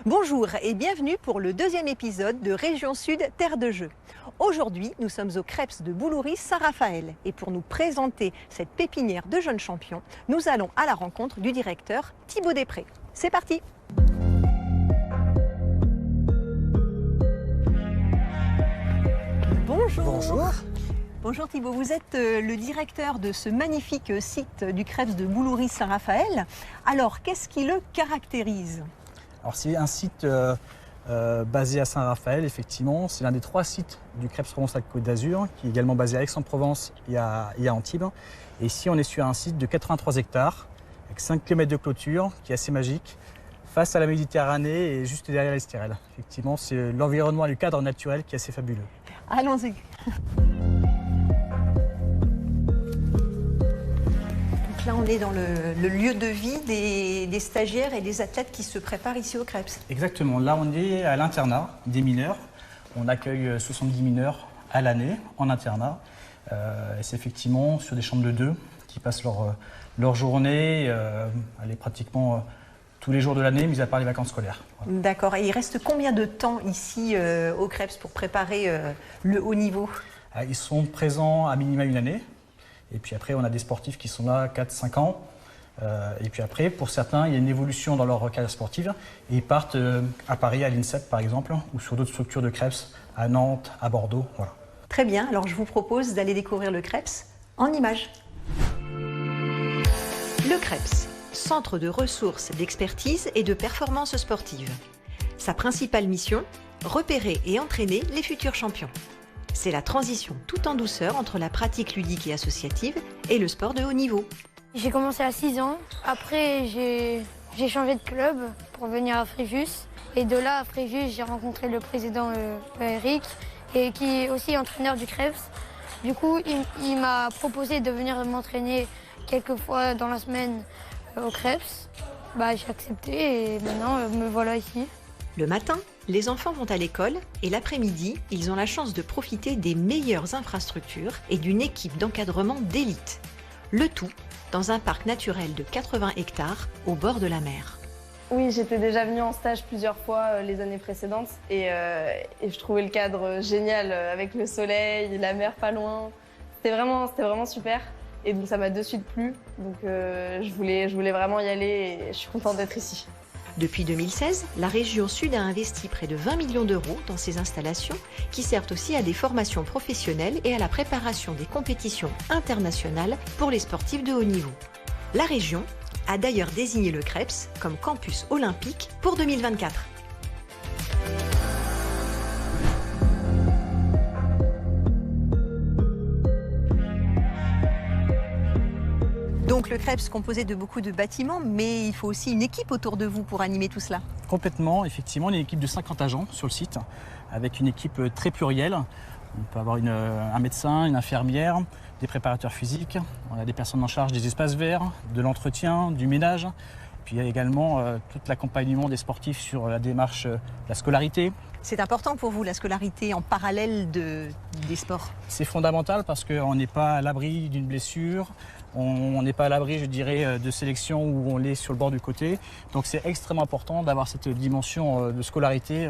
Bonjour et bienvenue pour le deuxième épisode de Région Sud Terre de Jeux. Aujourd'hui, nous sommes au Creps de Boulouris-Saint-Raphaël et pour nous présenter cette pépinière de jeunes champions, nous allons à la rencontre du directeur Thibaut Després. C'est parti! Bonjour. Bonjour. Bonjour Thibaut, vous êtes le directeur de ce magnifique site du Creps de Boulouris-Saint-Raphaël. Alors, qu'est-ce qui le caractérise? Alors, c'est un site basé à Saint-Raphaël, effectivement. C'est l'un des 3 sites du Creps Provence-Alpes-Côte d'Azur, qui est également basé à Aix-en-Provence et à Antibes. Et ici, on est sur un site de 83 hectares, avec 5 km de clôture, qui est assez magique, face à la Méditerranée et juste derrière l'Estérel. Effectivement, c'est l'environnement et le cadre naturel qui est assez fabuleux. Allons-y. Là, on est dans le lieu de vie des stagiaires et des athlètes qui se préparent ici au Creps. Exactement. Là, on est à l'internat des mineurs. On accueille 70 mineurs à l'année en internat. C'est effectivement sur des chambres de 2 qui passent leur journée, pratiquement tous les jours de l'année, mis à part les vacances scolaires. Voilà. D'accord. Et il reste combien de temps ici au Creps pour préparer le haut niveau? Ils sont présents à minima une année. Et puis après, on a des sportifs qui sont là 4-5 ans. Et puis après, pour certains, il y a une évolution dans leur carrière sportive. Et ils partent à Paris, à l'INSEP par exemple, ou sur d'autres structures de Creps, à Nantes, à Bordeaux. Voilà. Très bien, alors je vous propose d'aller découvrir le Creps en images. Le Creps, centre de ressources, d'expertise et de performance sportive. Sa principale mission, repérer et entraîner les futurs champions. C'est la transition tout en douceur entre la pratique ludique et associative et le sport de haut niveau. J'ai commencé à 6 ans. Après, j'ai changé de club pour venir à Fréjus. Et de là, à Fréjus, j'ai rencontré le président Eric, et qui est aussi entraîneur du Creps. Du coup, il m'a proposé de venir m'entraîner quelques fois dans la semaine au Creps. J'ai accepté et maintenant, me voilà ici. Le matin, les enfants vont à l'école et l'après-midi, ils ont la chance de profiter des meilleures infrastructures et d'une équipe d'encadrement d'élite. Le tout dans un parc naturel de 80 hectares au bord de la mer. Oui, j'étais déjà venue en stage plusieurs fois les années précédentes et je trouvais le cadre génial avec le soleil, la mer pas loin. C'était vraiment super et donc ça m'a de suite plu. Donc je voulais vraiment y aller et je suis contente d'être ici. Depuis 2016, la région Sud a investi près de 20 millions d'euros dans ces installations qui servent aussi à des formations professionnelles et à la préparation des compétitions internationales pour les sportifs de haut niveau. La région a d'ailleurs désigné le Creps comme campus olympique pour 2024. Donc le Creps composé de beaucoup de bâtiments, mais il faut aussi une équipe autour de vous pour animer tout cela. Complètement, effectivement, on est une équipe de 50 agents sur le site, avec une équipe très plurielle. On peut avoir un médecin, une infirmière, des préparateurs physiques, on a des personnes en charge des espaces verts, de l'entretien, du ménage. Puis il y a également tout l'accompagnement des sportifs sur la démarche de la scolarité. C'est important pour vous, la scolarité en parallèle des sports? C'est fondamental parce qu'on n'est pas à l'abri d'une blessure, on n'est pas à l'abri, je dirais, de sélection où on est sur le bord du côté. Donc c'est extrêmement important d'avoir cette dimension de scolarité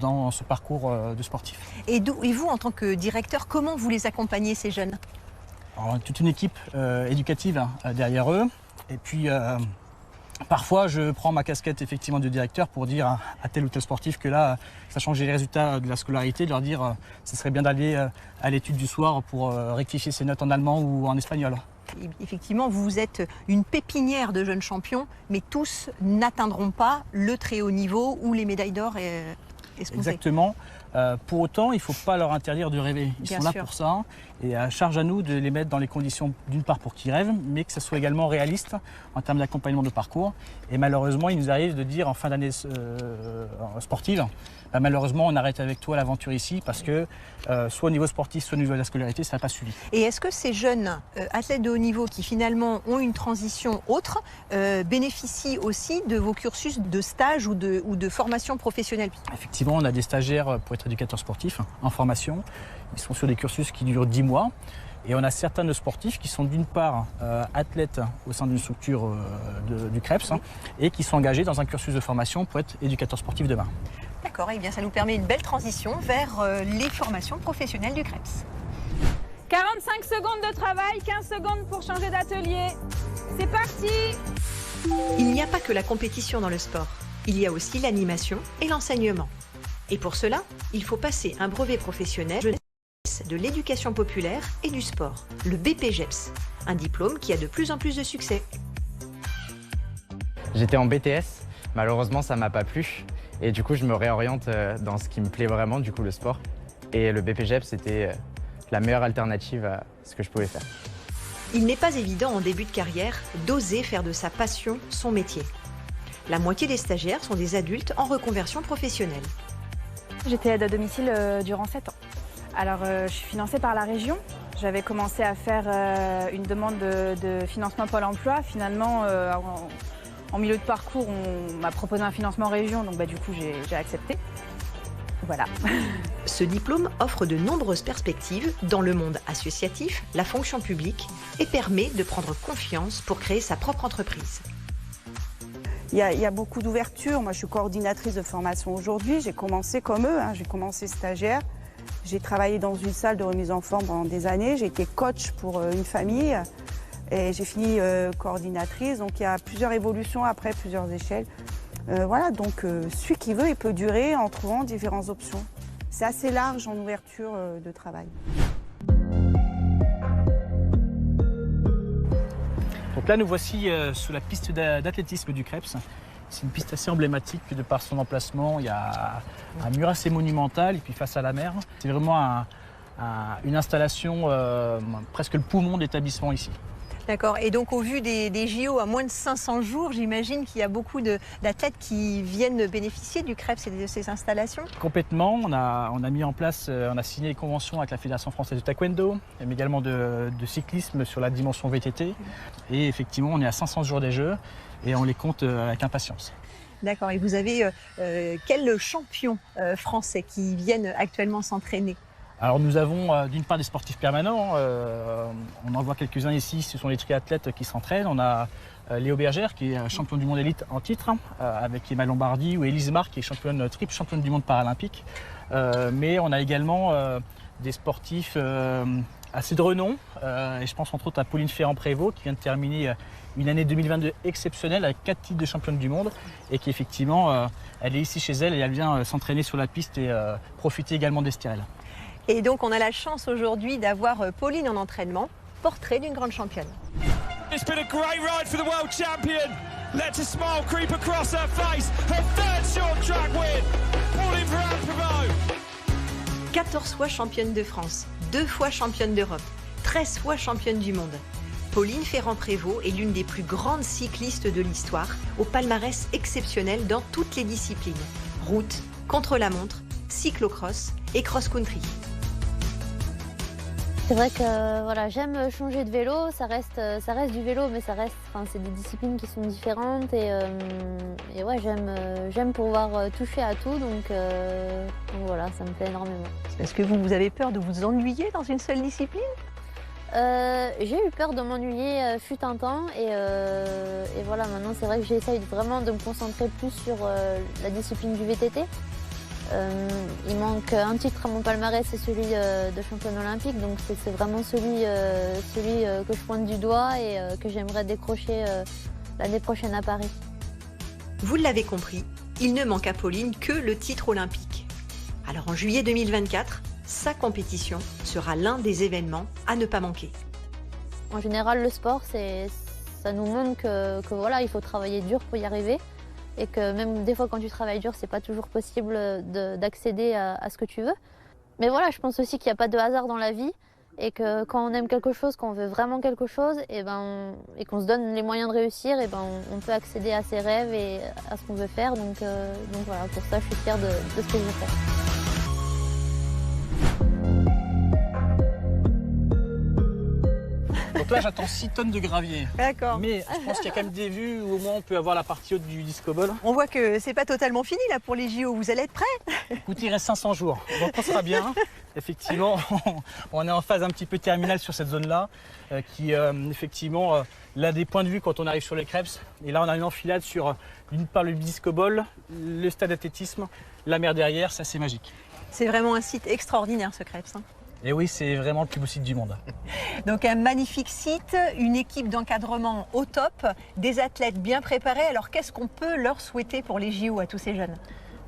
dans ce parcours de sportif. Et vous, en tant que directeur, comment vous les accompagnez, ces jeunes? Alors, toute une équipe éducative derrière eux. Et puis, parfois, je prends ma casquette effectivement de directeur pour dire à tel ou tel sportif que là, sachant que j'ai les résultats de la scolarité, de leur dire ce serait bien d'aller à l'étude du soir pour rectifier ses notes en allemand ou en espagnol. Effectivement, vous êtes une pépinière de jeunes champions, mais tous n'atteindront pas le très haut niveau ou les médailles d'or escomptées. Exactement. Pour autant, il ne faut pas leur interdire de rêver. Ils sont là pour ça. Et à charge à nous de les mettre dans les conditions, d'une part pour qu'ils rêvent, mais que ce soit également réaliste en termes d'accompagnement de parcours. Et malheureusement, il nous arrive de dire en fin d'année sportive, malheureusement, on arrête avec toi l'aventure ici parce que soit au niveau sportif, soit au niveau de la scolarité, ça n'a pas suivi. Et est-ce que ces jeunes athlètes de haut niveau qui finalement ont une transition autre bénéficient aussi de vos cursus de stage ou de formation professionnelle? Effectivement, on a des stagiaires pour être éducateurs sportifs en formation. Ils sont sur des cursus qui durent 10 mois. Et on a certains de nos sportifs qui sont d'une part athlètes au sein d'une structure du CREPS et qui sont engagés dans un cursus de formation pour être éducateurs sportifs demain. D'accord, et bien ça nous permet une belle transition vers les formations professionnelles du CREPS. 45 secondes de travail, 15 secondes pour changer d'atelier. C'est parti! Il n'y a pas que la compétition dans le sport. Il y a aussi l'animation et l'enseignement. Et pour cela, il faut passer un brevet professionnel de l'éducation populaire et du sport, le BPGEPS, un diplôme qui a de plus en plus de succès. J'étais en BTS, malheureusement ça m'a pas plu et du coup je me réoriente dans ce qui me plaît vraiment, du coup le sport. Et le BPGEPS c'était la meilleure alternative à ce que je pouvais faire. Il n'est pas évident en début de carrière d'oser faire de sa passion son métier. La moitié des stagiaires sont des adultes en reconversion professionnelle. J'étais aide à domicile durant 7 ans. Alors, je suis financée par la région. J'avais commencé à faire une demande de financement Pôle emploi. Finalement, en milieu de parcours, on m'a proposé un financement région, donc du coup, j'ai accepté. Voilà. Ce diplôme offre de nombreuses perspectives dans le monde associatif, la fonction publique et permet de prendre confiance pour créer sa propre entreprise. Il y a beaucoup d'ouverture. Moi, je suis coordinatrice de formation aujourd'hui. J'ai commencé comme eux, j'ai commencé stagiaire. J'ai travaillé dans une salle de remise en forme pendant des années. J'ai été coach pour une famille et j'ai fini coordinatrice. Donc il y a plusieurs évolutions après, plusieurs échelles. Voilà, donc celui qui veut, il peut durer en trouvant différentes options. C'est assez large en ouverture de travail. Donc là, nous voici sous la piste d'athlétisme du CREPS. C'est une piste assez emblématique de par son emplacement. Il y a un mur assez monumental et puis face à la mer. C'est vraiment une installation, presque le poumon de l'établissement ici. D'accord, et donc au vu des JO à moins de 500 jours, j'imagine qu'il y a beaucoup d'athlètes qui viennent bénéficier du CREPS et de ces installations? Complètement, on a mis en place, on a signé des conventions avec la Fédération française de taekwondo, mais également de cyclisme sur la dimension VTT. Et effectivement, on est à 500 jours des Jeux et on les compte avec impatience. D'accord, et vous avez quels champions français qui viennent actuellement s'entraîner? Alors nous avons d'une part des sportifs permanents, on en voit quelques-uns ici, ce sont les triathlètes qui s'entraînent. On a Léo Bergère qui est champion du monde élite en titre, avec Emma Lombardi, ou Élise Marc qui est triple championne du monde paralympique. Mais on a également des sportifs assez de renom, et je pense entre autres à Pauline Ferrand-Prévot qui vient de terminer une année 2022 exceptionnelle avec 4 titres de championne du monde et qui effectivement, elle est ici chez elle et elle vient s'entraîner sur la piste et profiter également des styrèles. Et donc on a la chance aujourd'hui d'avoir Pauline en entraînement, portrait d'une grande championne. It's been a great ride for the world champion. Let a smile creep across her face. Her third short track win. Pauline Ferrand-Prévot. 14 fois championne de France, 2 fois championne d'Europe, 13 fois championne du monde. Pauline Ferrand-Prévot est l'une des plus grandes cyclistes de l'histoire, au palmarès exceptionnel dans toutes les disciplines. Route, contre-la-montre, cyclocross et cross-country. C'est vrai que voilà, j'aime changer de vélo, ça reste du vélo, mais c'est des disciplines qui sont différentes et ouais, j'aime pouvoir toucher à tout, donc voilà, ça me plaît énormément. Est-ce que vous avez peur de vous ennuyer dans une seule discipline? J'ai eu peur de m'ennuyer fut un temps et voilà, maintenant c'est vrai que j'essaye vraiment de me concentrer plus sur la discipline du VTT. Il manque un titre à mon palmarès, c'est celui de championne olympique, donc c'est vraiment celui que je pointe du doigt et que j'aimerais décrocher l'année prochaine à Paris. Vous l'avez compris, il ne manque à Pauline que le titre olympique. Alors en juillet 2024, sa compétition sera l'un des événements à ne pas manquer. En général, le sport, ça nous montre que voilà, il faut travailler dur pour y arriver. Et que même des fois quand tu travailles dur, c'est pas toujours possible d'accéder à ce que tu veux. Mais voilà, je pense aussi qu'il n'y a pas de hasard dans la vie et que quand on aime quelque chose, quand on veut vraiment quelque chose, et qu'on se donne les moyens de réussir, on peut accéder à ses rêves et à ce qu'on veut faire. Donc voilà, pour ça, je suis fière de ce que je veux faire. Donc là, j'attends 6 tonnes de gravier. D'accord. Mais je pense qu'il y a quand même des vues où au moins on peut avoir la partie haute du disco ball. On voit que c'est pas totalement fini là pour les JO. Vous allez être prêts? Écoutez, il reste 500 jours. Donc on sera bien. Effectivement, on est en phase un petit peu terminale sur cette zone-là, qui effectivement, là des points de vue quand on arrive sur les Krebs. Et là, on a une enfilade sur d'une part le disco ball, le stade d'athlétisme, la mer derrière, ça c'est magique. C'est vraiment un site extraordinaire ce Krebs. Et oui, c'est vraiment le plus beau site du monde. Donc un magnifique site, une équipe d'encadrement au top, des athlètes bien préparés. Alors qu'est-ce qu'on peut leur souhaiter pour les JO à tous ces jeunes?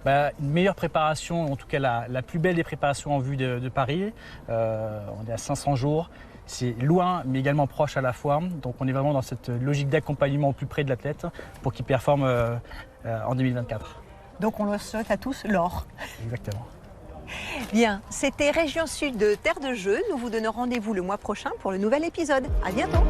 Une meilleure préparation, en tout cas la plus belle des préparations en vue de Paris. On est à 500 jours, c'est loin mais également proche à la fois. Donc on est vraiment dans cette logique d'accompagnement au plus près de l'athlète pour qu'il performe en 2024. Donc on leur souhaite à tous l'or. Exactement. Bien, c'était Région Sud de Terre de Jeux. Nous vous donnons rendez-vous le mois prochain pour le nouvel épisode. À bientôt.